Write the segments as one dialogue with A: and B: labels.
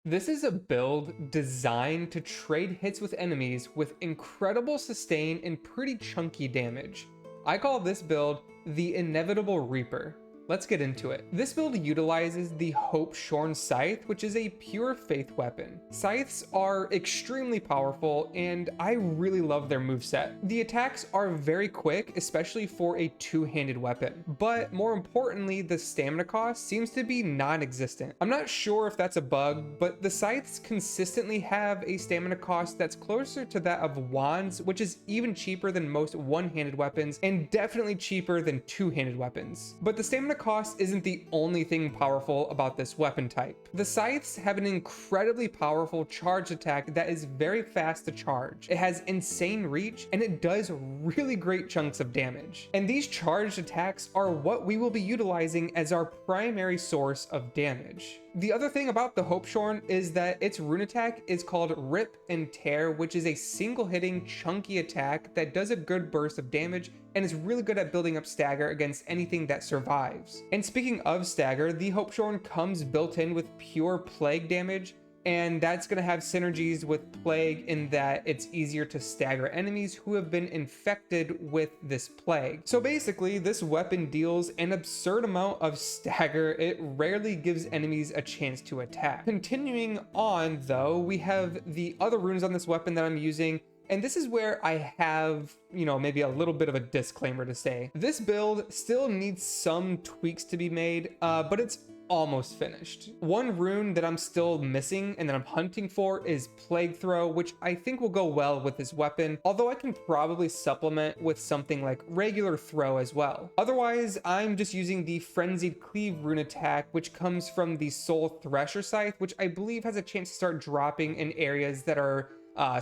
A: This is a build designed to trade hits with enemies with incredible sustain and pretty chunky damage. I call this build the Inevitable Reaper. Let's get into it. This build utilizes the Hope Shorn scythe, which is a pure faith weapon. Scythes are extremely powerful, and I really love their moveset. The attacks are very quick, especially for a two-handed weapon, but more importantly, the stamina cost seems to be non-existent. I'm not sure if that's a bug, but the scythes consistently have a stamina cost that's closer to that of wands, which is even cheaper than most one-handed weapons, and definitely cheaper than two-handed weapons. But the stamina cost isn't the only thing powerful about this weapon type. The scythes have an incredibly powerful charge attack that is very fast to charge. It has insane reach, and it does really great chunks of damage. And these charged attacks are what we will be utilizing as our primary source of damage. The other thing about the Hope Shorn is that its rune attack is called Rip and Tear, which is a single hitting chunky attack that does a good burst of damage and is really good at building up stagger against anything that survives. And speaking of stagger, the Hope Shorn comes built in with pure plague damage, and that's going to have synergies with plague in that it's easier to stagger enemies who have been infected with this plague. So basically, this weapon deals an absurd amount of stagger. It rarely gives enemies a chance to attack. Continuing on though, we have the other runes on this weapon that I'm using. And this is where I have, maybe a little bit of a disclaimer to say. This build still needs some tweaks to be made, but it's almost finished. One rune that I'm still missing and that I'm hunting for is Plague Throw, which I think will go well with this weapon, although I can probably supplement with something like regular throw as well. Otherwise, I'm just using the Frenzied Cleave rune attack, which comes from the Soul Thresher scythe, which I believe has a chance to start dropping in areas that are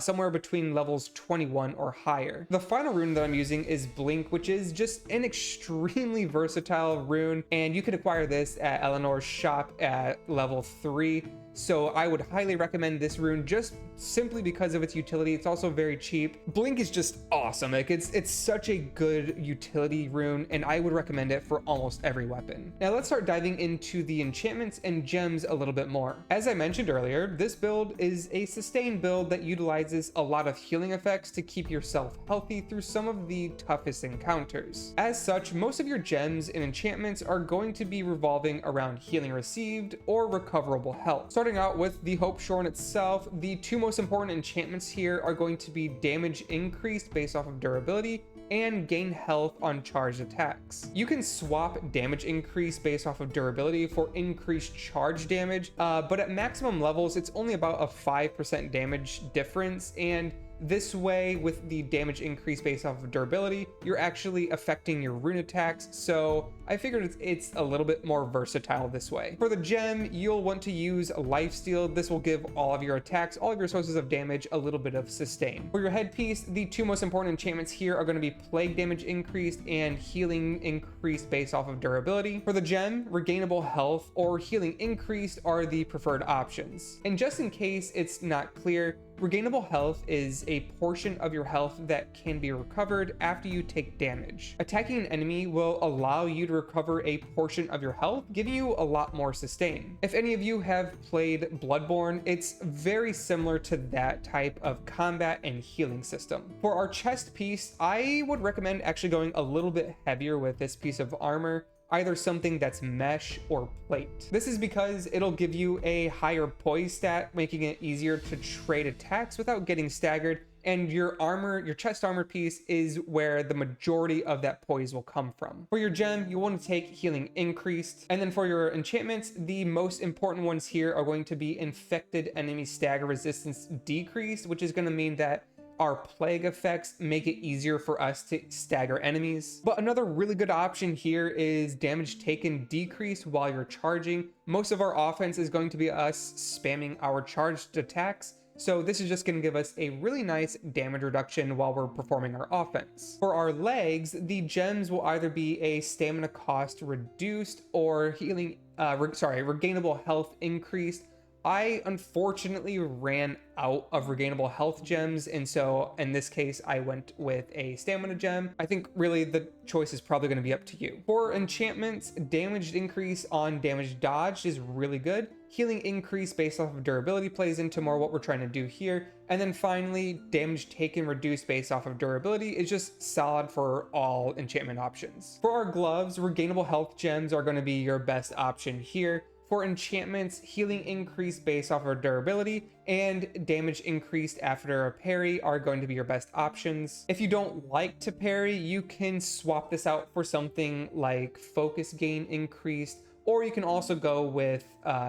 A: somewhere between levels 21 or higher. The final rune that I'm using is Blink, which is just an extremely versatile rune, and you can acquire this at Eleanor's shop at level 3. So I would highly recommend this rune just simply because of its utility. It's also very cheap. Blink is just awesome. Like it's such a good utility rune, and I would recommend it for almost every weapon. Now let's start diving into the enchantments and gems a little bit more. As I mentioned earlier, this build is a sustained build that utilizes a lot of healing effects to keep yourself healthy through some of the toughest encounters. As such, most of your gems and enchantments are going to be revolving around healing received or recoverable health. Starting out with the Hope Shorn itself, the two most important enchantments here are going to be damage increased based off of durability and gain health on charged attacks. You can swap damage increase based off of durability for increased charge damage, but at maximum levels, it's only about a 5% damage difference, and this way, with the damage increase based off of durability, you're actually affecting your rune attacks, so I figured it's a little bit more versatile this way. For the gem, you'll want to use Lifesteal. This will give all of your attacks, all of your sources of damage, a little bit of sustain. For your headpiece, the two most important enchantments here are going to be Plague damage increased and Healing increased based off of durability. For the gem, Regainable health or Healing increased are the preferred options. And just in case it's not clear, Regainable health is a portion of your health that can be recovered after you take damage. Attacking an enemy will allow you to recover a portion of your health, giving you a lot more sustain. If any of you have played Bloodborne, it's very similar to that type of combat and healing system. For our chest piece, I would recommend actually going a little bit heavier with this piece of armor, either something that's mesh or plate. This is because it'll give you a higher poise stat, making it easier to trade attacks without getting staggered, and your chest armor piece is where the majority of that poise will come from. For your gem, you want to take healing increased, and then for your enchantments, the most important ones here are going to be infected enemy stagger resistance decreased, which is going to mean that our plague effects make it easier for us to stagger enemies. But another really good option here is damage taken decreased while you're charging. Most of our offense is going to be us spamming our charged attacks, so this is just going to give us a really nice damage reduction while we're performing our offense. For our legs, the gems will either be a stamina cost reduced or regainable health increased. I unfortunately ran out of regainable health gems, and so in this case I went with a stamina gem. I think really the choice is probably going to be up to you. For enchantments, damage increase on damage dodged is really good. Healing increase based off of durability plays into more what we're trying to do here. And then finally, damage taken reduced based off of durability is just solid for all enchantment options. For our gloves, regainable health gems are going to be your best option here. For enchantments, healing increase based off of durability and damage increased after a parry are going to be your best options. If you don't like to parry, you can swap this out for something like focus gain increased, or you can also go with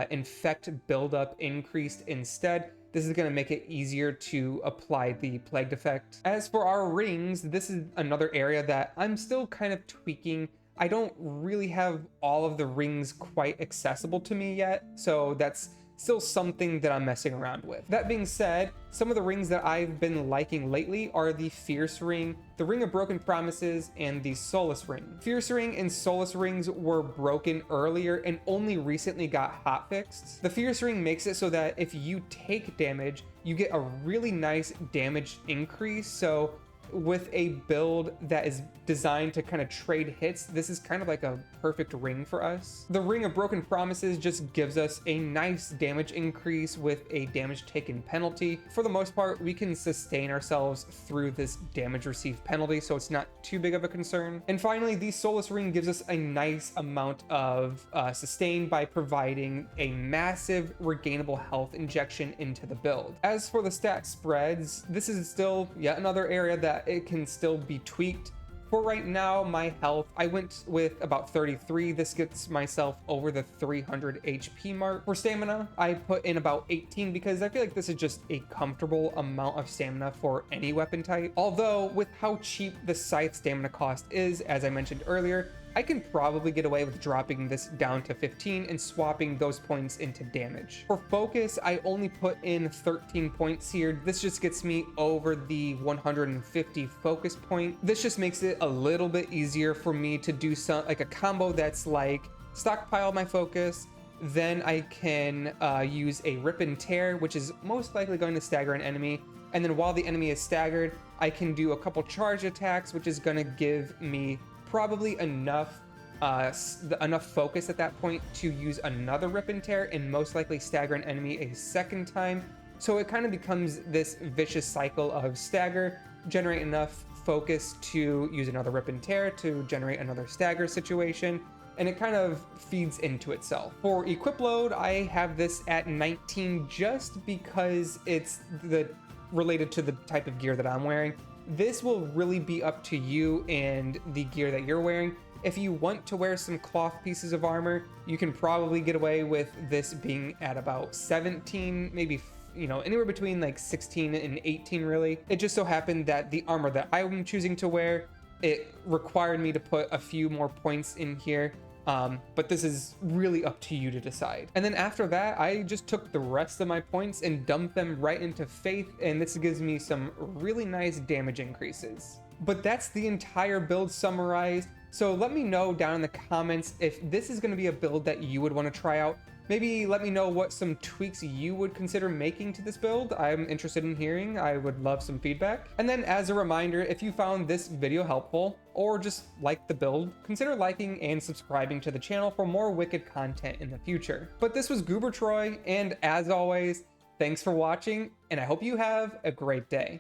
A: infect buildup increased instead. This is going to make it easier to apply the plagued effect. As for our rings, this is another area that I'm still kind of tweaking. I don't really have all of the rings quite accessible to me yet, so that's still something that I'm messing around with. That being said, some of the rings that I've been liking lately are the Fierce Ring, the Ring of Broken Promises, and the Solace Ring. Fierce Ring and Solace Rings were broken earlier and only recently got hotfixed. The Fierce Ring makes it so that if you take damage, you get a really nice damage increase, so with a build that is designed to kind of trade hits, this is kind of like a perfect ring for us. The Ring of Broken Promises just gives us a nice damage increase with a damage taken penalty. For the most part, we can sustain ourselves through this damage received penalty, so it's not too big of a concern. And finally, the Solace Ring gives us a nice amount of sustain by providing a massive regainable health injection into the build. As for the stat spreads, this is still yet another area that it can still be tweaked. For right now, my health, I went with about 33. This gets myself over the 300 HP mark. For stamina, I put in about 18 because I feel like this is just a comfortable amount of stamina for any weapon type. Although with how cheap the scythe stamina cost is, as I mentioned earlier, I can probably get away with dropping this down to 15 and swapping those points into damage. For focus, I only put in 13 points here. This just gets me over the 150 focus point. This just makes it a little bit easier for me to do some like a combo that's like stockpile my focus, then I can use a rip and tear, which is most likely going to stagger an enemy. And then while the enemy is staggered, I can do a couple charge attacks, which is going to give me probably enough focus at that point to use another rip and tear and most likely stagger an enemy a second time. So it kind of becomes this vicious cycle of stagger, generate enough focus to use another rip and tear to generate another stagger situation, and it kind of feeds into itself. For equip load, I have this at 19 just because it's related to the type of gear that I'm wearing. This will really be up to you and the gear that you're wearing. If you want to wear some cloth pieces of armor, you can probably get away with this being at about 17, maybe, you know, anywhere between like 16 and 18 really. It just so happened that the armor that I'm choosing to wear, it required me to put a few more points in here. But this is really up to you to decide. And then after that, I just took the rest of my points and dumped them right into Faith, and this gives me some really nice damage increases. But that's the entire build summarized. So let me know down in the comments if this is going to be a build that you would want to try out. Maybe let me know what some tweaks you would consider making to this build. I'm interested in hearing. I would love some feedback. And then as a reminder, if you found this video helpful or just liked the build, consider liking and subscribing to the channel for more wicked content in the future. But this was Goober Troy, and as always, thanks for watching, and I hope you have a great day.